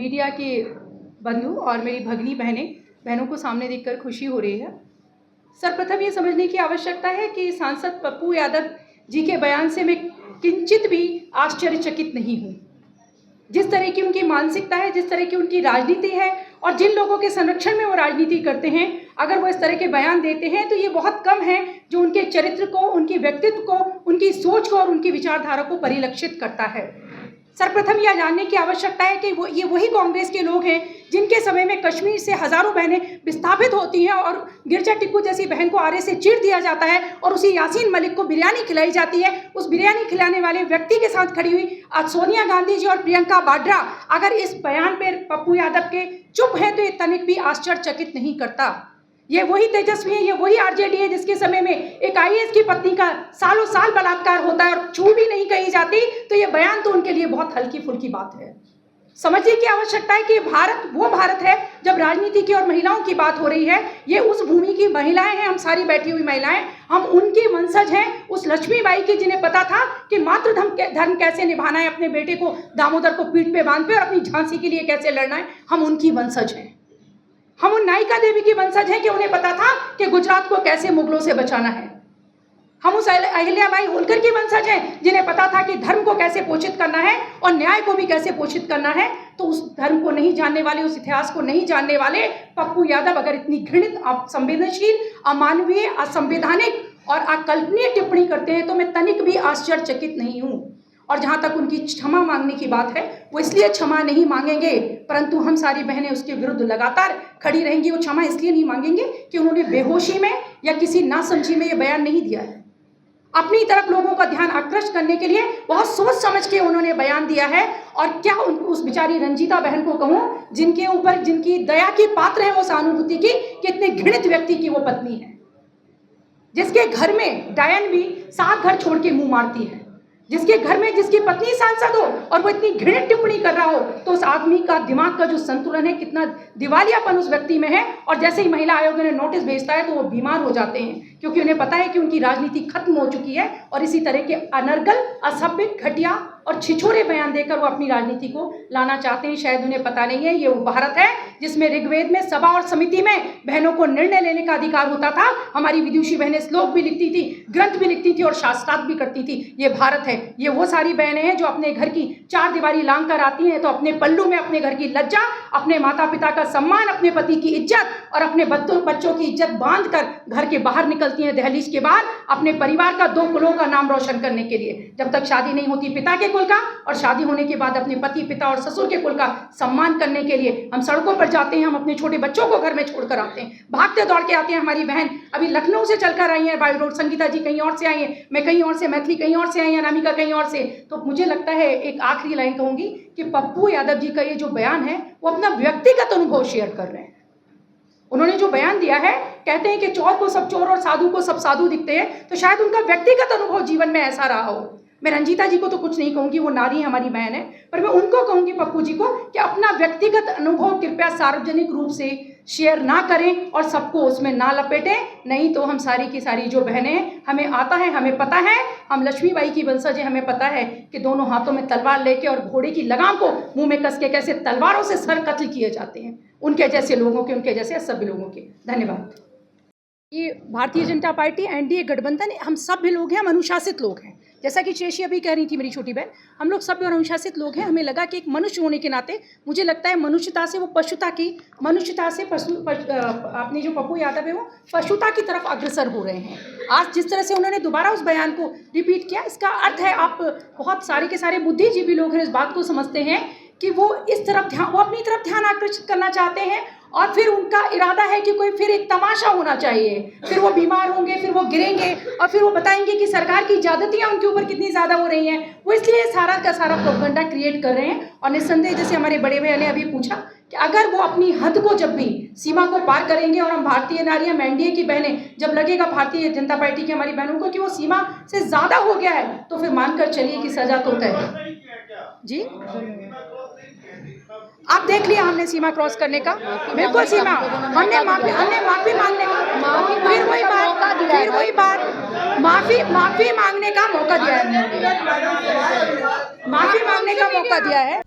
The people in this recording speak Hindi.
मीडिया के बंधु और मेरी भगिनी बहनों को सामने देखकर खुशी हो रही है। सर्वप्रथम ये समझने की आवश्यकता है कि सांसद पप्पू यादव जी के बयान से मैं किंचित भी आश्चर्यचकित नहीं हूँ। जिस तरह की उनकी मानसिकता है, जिस तरह की उनकी राजनीति है और जिन लोगों के संरक्षण में वो राजनीति करते हैं, अगर वो इस तरह के बयान देते हैं तो ये बहुत कम है जो उनके चरित्र को, उनकी व्यक्तित्व को, उनकी सोच को और उनकी विचारधारा को परिलक्षित करता है। सर्वप्रथम यह जानने की आवश्यकता है कि ये वही कांग्रेस के लोग हैं जिनके समय में कश्मीर से हज़ारों बहनें विस्थापित होती हैं और गिरजा टिक्कू जैसी बहन को आरे से चीर दिया जाता है और उसी यासीन मलिक को बिरयानी खिलाई जाती है। उस बिरयानी खिलाने वाले व्यक्ति के साथ खड़ी हुई आज सोनिया गांधी जी और प्रियंका वाड्रा अगर इस बयान पर पप्पू यादव के चुप हैं तो ये तनिक भी आश्चर्यचकित नहीं करता। ये वही तेजस्वी है, ये वही आरजेडी है जिसके समय में एक आईएएस की पत्नी का सालों साल बलात्कार होता है और छू भी नहीं कही जाती, तो ये बयान तो उनके लिए बहुत हल्की फुल्की बात है। समझने की आवश्यकता है कि भारत वो भारत है जब राजनीति की और महिलाओं की बात हो रही है। ये उस भूमि की महिलाएं हैं, हम सारी बैठी हुई महिलाएं, हम उनकी वंशज हैं, उस लक्ष्मीबाई की जिन्हें पता था कि मातृ धर्म कैसे निभाना है, अपने बेटे को दामोदर को पीठ पे बांध पे और अपनी झांसी के लिए कैसे लड़ना है, हम उनकी वंशज हैं। हम उन नायिका देवी की वंशज हैं कि उन्हें पता था कि गुजरात को कैसे मुगलों से बचाना है। हम उस अहिल्याबाई होलकर की वंशज हैं जिन्हें पता था कि धर्म को कैसे पोषित करना है और न्याय को भी कैसे पोषित करना है। तो उस धर्म को नहीं जानने वाले, उस इतिहास को नहीं जानने वाले पप्पू यादव अगर इतनी घृणित, असंवेदनशील, अमानवीय, असंवैधानिक और अकल्पनीय टिप्पणी करते हैं तो मैं तनिक भी आश्चर्यचकित नहीं हूँ। और जहाँ तक उनकी क्षमा मांगने की बात है, वो इसलिए क्षमा नहीं मांगेंगे, परंतु हम सारी बहनें उसके विरुद्ध लगातार खड़ी रहेंगी। वो क्षमा इसलिए नहीं मांगेंगे कि उन्होंने बेहोशी में या किसी नासमझी में ये बयान नहीं दिया है। अपनी तरफ लोगों का ध्यान आकृष्ट करने के लिए बहुत सोच समझ के उन्होंने बयान दिया है। और क्या उस बेचारी रंजीता बहन को कहूँ जिनके ऊपर, जिनकी दया की पात्र है वो सहानुभूति की, कितने घृणित व्यक्ति की वो पत्नी है, जिसके घर में डायन भी 7 घर छोड़ के मुंह मारती है, जिसके घर में जिसकी पत्नी सांसद हो और वो इतनी घृणित टिप्पणी कर रहा हो, तो उस आदमी का दिमाग का जो संतुलन है, कितना दिवालियापन उस व्यक्ति में है। और जैसे ही महिला आयोग ने नोटिस भेजता है तो वो बीमार हो जाते हैं, क्योंकि उन्हें पता है कि उनकी राजनीति खत्म हो चुकी है और इसी तरह के अनर्गल, असभ्य, घटिया और छिछोरे बयान देकर वो अपनी राजनीति को लाना चाहते हैं। शायद उन्हें पता नहीं है ये वो भारत है जिसमें ऋग्वेद में सभा और समिति में बहनों को निर्णय लेने का अधिकार होता था। हमारी विदुषी बहनें श्लोक भी लिखती थी, ग्रंथ भी लिखती थी और शास्त्रार्थ भी करती थी। ये भारत है। ये वो सारी बहनें हैं जो अपने घर की 4 दीवारी लांघ कर आती हैं तो अपने पल्लू में अपने घर की लज्जा, अपने माता पिता का सम्मान, अपने पति की इज्जत और अपने बच्चों की इज्जत बांध कर घर के बाहर निकलती हैं दहलीज के बाहर, अपने परिवार का 2 कुलों का नाम रोशन करने के लिए। जब तक शादी नहीं होती पिता के कुल का, और शादी होने के बाद अपने पति, पिता और ससुर के कुल का सम्मान करने के लिए हम सड़कों पर जाते हैं, हम अपने छोटे बच्चों को घर में छोड़कर आते हैं, भागते दौड़ के आते हैं। हमारी बहन अभी लखनऊ से चलकर आई है बाई रोड, संगीता जी कहीं और से आई है, मैं कहीं और से, मैथिली कहीं और से आई है, अनामिका कहीं और से। तो मुझे लगता है एक आखिरी लाइन कहूंगी कि पप्पू यादव जी का ये जो बयान है वो अपना व्यक्तिगत अनुभव शेयर कर रहे हैं। उन्होंने जो बयान दिया है, कहते हैं कि चोर को सब चोर और साधु को सब साधु दिखते हैं, तो शायद उनका व्यक्तिगत अनुभव जीवन में ऐसा रहा हो। मैं रंजीता जी को तो कुछ नहीं कहूंगी, वो नारी है, हमारी बहन है, पर मैं उनको कहूंगी, पप्पू जी को, कि अपना व्यक्तिगत अनुभव कृपया सार्वजनिक रूप से शेयर ना करें और सबको उसमें ना लपेटें। नहीं तो हम सारी की सारी जो बहनें हैं, हमें आता है, हमें पता है, हम लक्ष्मीबाई की वंशज हैं, हमें पता है कि दोनों हाथों में तलवार लेके और घोड़े की लगाम को मुंह में कस के कैसे तलवारों से सर कत्ल किए जाते हैं, उनके जैसे लोगों के, उनके जैसे सभी लोगों के। धन्यवाद। ये भारतीय जनता पार्टी, एनडीए गठबंधन, हम सभ्य लोग हैं, हम अनुशासित लोग हैं। जैसा कि शेषी अभी कह रही थी मेरी छोटी बहन, हम लोग सभ्य और अनुशासित लोग हैं। हमें लगा कि एक मनुष्य होने के नाते, मुझे लगता है मनुष्यता से वो पशुता की, मनुष्यता से अपने जो पप्पू यादव है वो पशुता की तरफ अग्रसर हो रहे हैं। आज जिस तरह से उन्होंने दोबारा उस बयान को रिपीट किया, इसका अर्थ है, आप बहुत सारे के सारे बुद्धिजीवी लोग हैं इस बात को समझते हैं कि वो इस तरफ वो अपनी तरफ ध्यान आकर्षित करना चाहते हैं और फिर उनका इरादा है कि कोई फिर एक तमाशा होना चाहिए, फिर वो बीमार होंगे, फिर वो गिरेंगे और फिर वो बताएंगे कि सरकार की ज्यादतियाँ उनके ऊपर कितनी ज़्यादा हो रही हैं। वो इसलिए सारा का सारा प्रोपेगेंडा क्रिएट कर रहे हैं। और निस्संदेह, जैसे हमारे बड़े भैया ने अभी पूछा कि अगर वो अपनी हद को, जब भी सीमा को पार करेंगे और हम भारतीय नारी, हम एनडीए की बहनें, जब लगेगा भारतीय जनता पार्टी की हमारी बहनों को कि वो सीमा से ज़्यादा हो गया है, तो फिर मानकर चलिए कि सजा तो तय है। जी, आप देख लिया हमने सीमा क्रॉस करने का, बिल्कुल सीमा, हमने माफी मांगने का, फिर वही बात माफी मांगने का मौका दिया है, माफी मांगने का मौका दिया है।